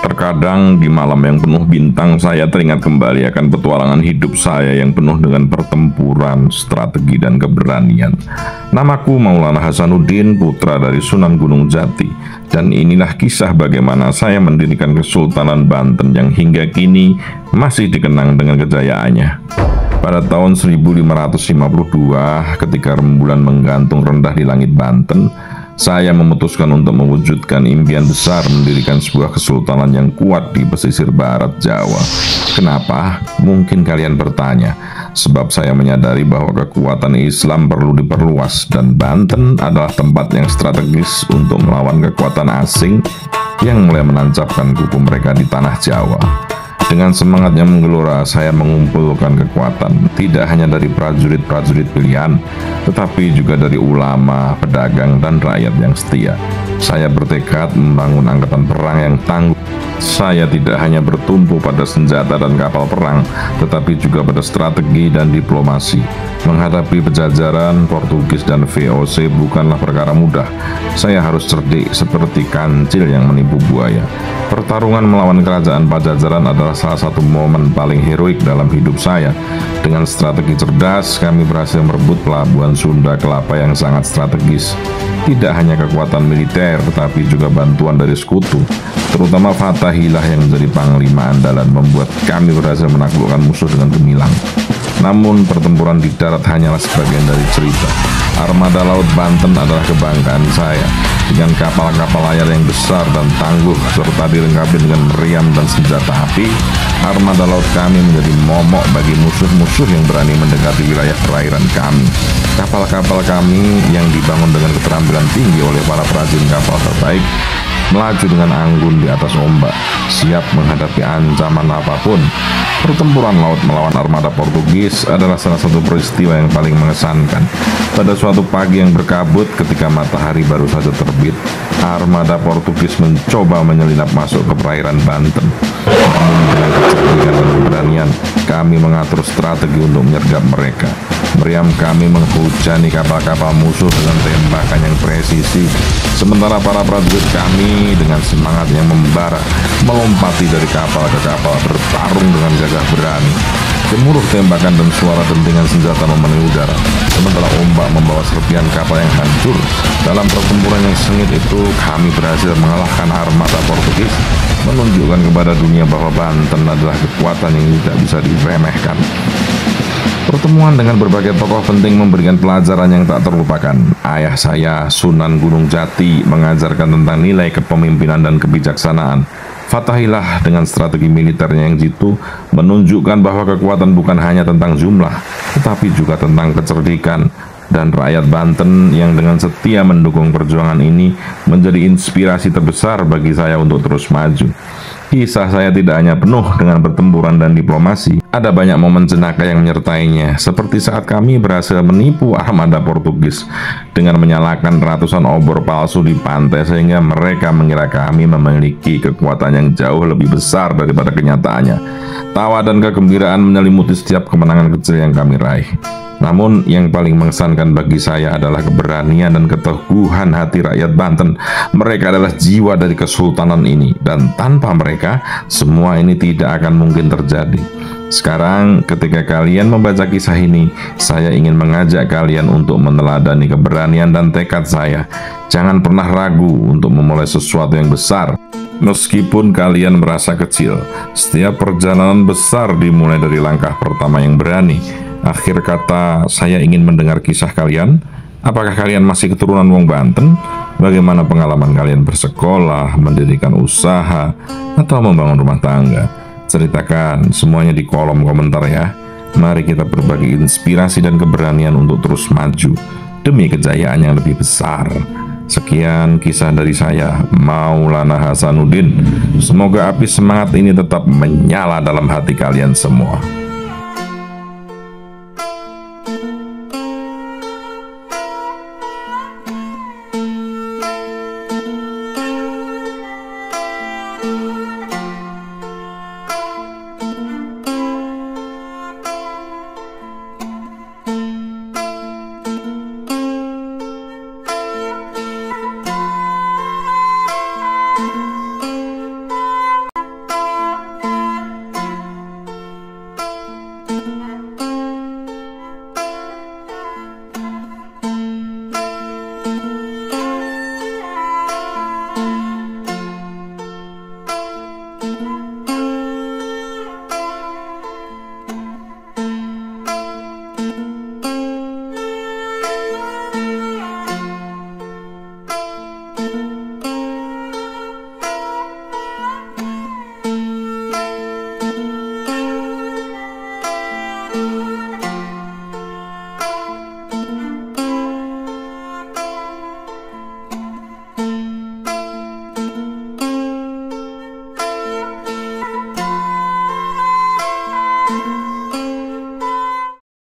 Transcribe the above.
Terkadang di malam yang penuh bintang, saya teringat kembali akan petualangan hidup saya yang penuh dengan pertempuran, strategi, dan keberanian. Namaku Maulana Hasanuddin, putra dari Sunan Gunung Jati, dan inilah kisah bagaimana saya mendirikan Kesultanan Banten yang hingga kini masih dikenang dengan kejayaannya. Pada tahun 1552, ketika rembulan menggantung rendah di langit Banten, saya memutuskan untuk mewujudkan impian besar mendirikan sebuah kesultanan yang kuat di pesisir barat Jawa. Kenapa? Mungkin kalian bertanya. Sebab saya menyadari bahwa kekuatan Islam perlu diperluas dan Banten adalah tempat yang strategis untuk melawan kekuatan asing yang mulai menancapkan kuku mereka di tanah Jawa. Dengan semangat yang menggelora, saya mengumpulkan kekuatan tidak hanya dari prajurit-prajurit pilihan, tetapi juga dari ulama, pedagang, dan rakyat yang setia. Saya bertekad membangun angkatan perang yang tangguh. Saya tidak hanya bertumpu pada senjata dan kapal perang, tetapi juga pada strategi dan diplomasi. Menghadapi pejajaran, Portugis, dan VOC bukanlah perkara mudah. Saya harus cerdik seperti kancil yang menipu buaya. Pertarungan melawan kerajaan Pajajaran adalah salah satu momen paling heroik dalam hidup saya. Dengan strategi cerdas, kami berhasil merebut pelabuhan Sunda Kelapa yang sangat strategis. Tidak hanya kekuatan militer, tetapi juga bantuan dari sekutu, terutama Fatahillah yang menjadi panglima andalan membuat kami berhasil menaklukkan musuh dengan gemilang. Namun pertempuran di darat hanyalah sebagian dari cerita. Armada Laut Banten adalah kebanggaan saya. Dengan kapal-kapal layar yang besar dan tangguh serta dilengkapi dengan meriam dan senjata api, armada laut kami menjadi momok bagi musuh-musuh yang berani mendekati wilayah perairan kami. Kapal-kapal kami yang dibangun dengan keterampilan tinggi oleh para perajin kapal terbaik melaju dengan anggun di atas ombak, siap menghadapi ancaman apapun. Pertempuran laut melawan armada Portugis adalah salah satu peristiwa yang paling mengesankan. Pada suatu pagi yang berkabut ketika matahari baru saja terbit, armada Portugis mencoba menyelinap masuk ke perairan Banten. Namun dengan kecerdikan dan keberanian, kami mengatur strategi untuk menyergap mereka. Meriam kami menghujani kapal-kapal musuh dengan tembakan yang presisi, sementara para prajurit kami dengan semangat yang membara melompati dari kapal ke kapal bertarung dengan gagah berani. Gemuruh tembakan dan suara dentingan senjata memenuhi udara, sementara ombak membawa serpian kapal yang hancur. Dalam pertempuran yang sengit itu, kami berhasil mengalahkan armada Portugis, menunjukkan kepada dunia bahwa Banten adalah kekuatan yang tidak bisa diremehkan. Pertemuan dengan berbagai tokoh penting memberikan pelajaran yang tak terlupakan. Ayah saya, Sunan Gunung Jati, mengajarkan tentang nilai kepemimpinan dan kebijaksanaan. Fatahillah dengan strategi militernya yang jitu menunjukkan bahwa kekuatan bukan hanya tentang jumlah, tetapi juga tentang kecerdikan. Dan rakyat Banten yang dengan setia mendukung perjuangan ini menjadi inspirasi terbesar bagi saya untuk terus maju. Kisah saya tidak hanya penuh dengan pertempuran dan diplomasi, ada banyak momen jenaka yang menyertainya, seperti saat kami berhasil menipu armada Portugis dengan menyalakan ratusan obor palsu di pantai sehingga mereka mengira kami memiliki kekuatan yang jauh lebih besar daripada kenyataannya. Tawa dan kegembiraan menyelimuti setiap kemenangan kecil yang kami raih. Namun yang paling mengesankan bagi saya adalah keberanian dan keteguhan hati rakyat Banten. Mereka adalah jiwa dari kesultanan ini, dan tanpa mereka semua ini tidak akan mungkin terjadi. Sekarang ketika kalian membaca kisah ini, saya ingin mengajak kalian untuk meneladani keberanian dan tekad saya. Jangan pernah ragu untuk memulai sesuatu yang besar. Meskipun kalian merasa kecil, setiap perjalanan besar dimulai dari langkah pertama yang berani. Akhir kata, saya ingin mendengar kisah kalian. Apakah kalian masih keturunan wong Banten? Bagaimana pengalaman kalian bersekolah, mendirikan usaha, atau membangun rumah tangga? Ceritakan semuanya di kolom komentar ya. Mari kita berbagi inspirasi dan keberanian untuk terus maju demi kejayaan yang lebih besar. Sekian kisah dari saya, Maulana Hasanuddin. Semoga api semangat ini tetap menyala dalam hati kalian semua.